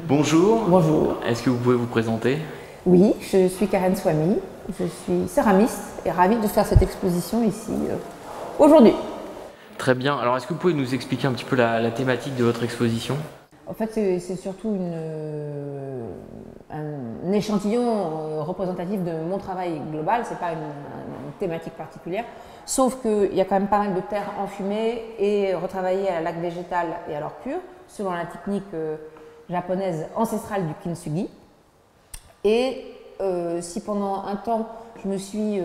Bonjour. Bonjour. Est-ce que vous pouvez vous présenter? Oui, je suis Karen Swamy, je suis céramiste et ravie de faire cette exposition ici aujourd'hui. Très bien. Alors, est-ce que vous pouvez nous expliquer un petit peu la thématique de votre exposition? En fait, c'est surtout un échantillon représentatif de mon travail global, ce n'est pas une thématique particulière, sauf qu'il y a quand même pas mal de terre enfumée et retravaillée à laque végétal et à l'or pur, selon la technique japonaise ancestrale du kintsugi. Et si pendant un temps je me suis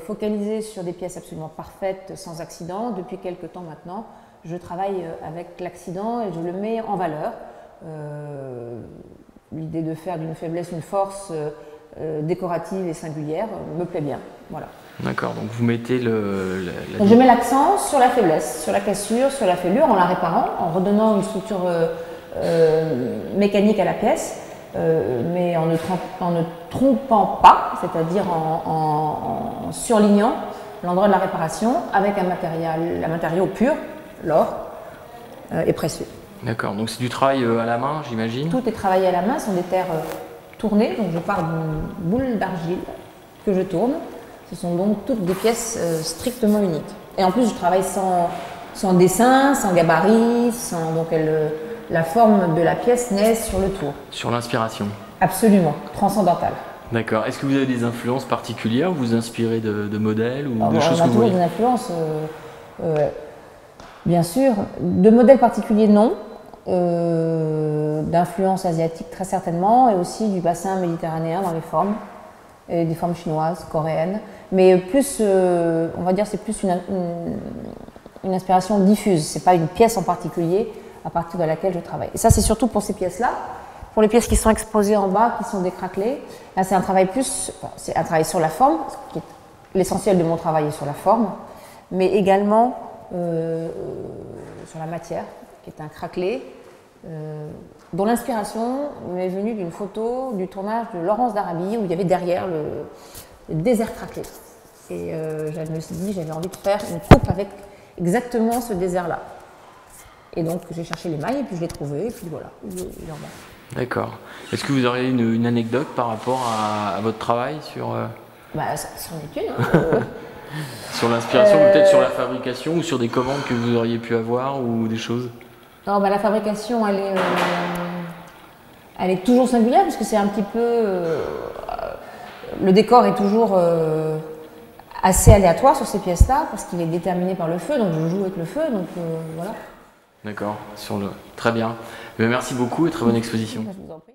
focalisée sur des pièces absolument parfaites, sans accident, depuis quelques temps maintenant, je travaille avec l'accident et je le mets en valeur. L'idée de faire d'une faiblesse une force décorative et singulière me plaît bien. Voilà. D'accord, donc vous mettez donc je mets l'accent sur la faiblesse, sur la cassure, sur la fêlure, en la réparant, en redonnant une structure mécanique à la pièce, mais en ne trompant pas, c'est-à-dire en surlignant l'endroit de la réparation avec un matériau pur, l'or, et précieux. D'accord, donc c'est du travail à la main, j'imagine? Tout est travaillé à la main, ce sont des terres tournées, donc je pars d'une boule d'argile que je tourne. Ce sont donc toutes des pièces strictement uniques. Et en plus, je travaille sans dessin, sans gabarit, donc la forme de la pièce naît sur le tour. Sur l'inspiration? Absolument, transcendantale. D'accord. Est-ce que vous avez des influences particulières? Vous vous inspirez de modèles ou de choses que vous voyez? On a toujours des influences, bien sûr. De modèles particuliers, non. D'influence asiatique, très certainement, et aussi du bassin méditerranéen dans les formes, et des formes chinoises, coréennes. Mais plus, on va dire, c'est plus une inspiration diffuse. C'est pas une pièce en particulier à partir de laquelle je travaille. Et ça, c'est surtout pour ces pièces-là. Pour les pièces qui sont exposées en bas, qui sont décraquelées, là c'est un travail c'est un travail sur la forme, qui est l'essentiel de mon travail est sur la forme, mais également sur la matière, qui est un craquelé, dont l'inspiration m'est venue d'une photo du tournage de Laurence d'Arabie, où il y avait derrière le désert craquelé. Et je me suis dit, j'avais envie de faire une coupe avec exactement ce désert-là. Et donc j'ai cherché les mailles, et puis je l'ai trouvé, et puis voilà, il est en bas. D'accord. Est-ce que vous auriez une anecdote par rapport à votre travail sur… Bah, ça c'en est une. Hein. Sur l'inspiration, ou peut-être sur la fabrication, ou sur des commandes que vous auriez pu avoir, ou des choses? Non, bah, la fabrication, elle est toujours singulière, parce que c'est un petit peu… le décor est toujours assez aléatoire sur ces pièces-là, parce qu'il est déterminé par le feu, donc je joue avec le feu, donc voilà. D'accord, très bien. Merci beaucoup et très bonne exposition. Je vous en prie.